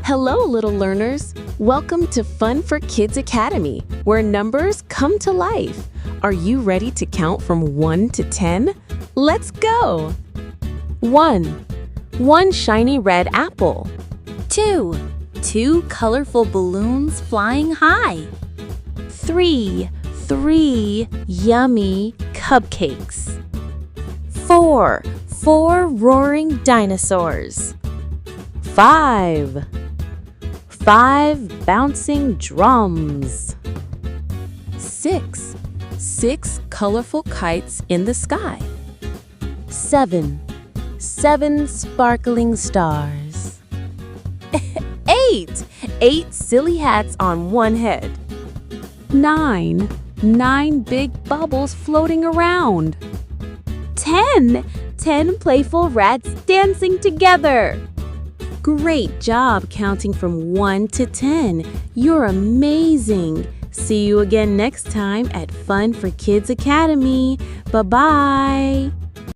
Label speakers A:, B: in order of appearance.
A: Hello, little learners. Welcome to Fun for Kids Academy, where numbers come to life. Are you ready to count from 1 to 10? Let's go! 1. One shiny red apple.
B: 2. Two colorful balloons flying high.
A: 3. Three yummy cupcakes.
B: 4. Four roaring dinosaurs.
A: 5. 5 bouncing drums. 6. 6 colorful kites in the sky. 7. 7 sparkling stars. 8. 8 silly hats on one head. 9. 9 big bubbles floating around. 10. 10 playful rats dancing together. Great job counting from 1 to 10. You're amazing. See you again next time at Fun for Kids Academy. Bye-bye.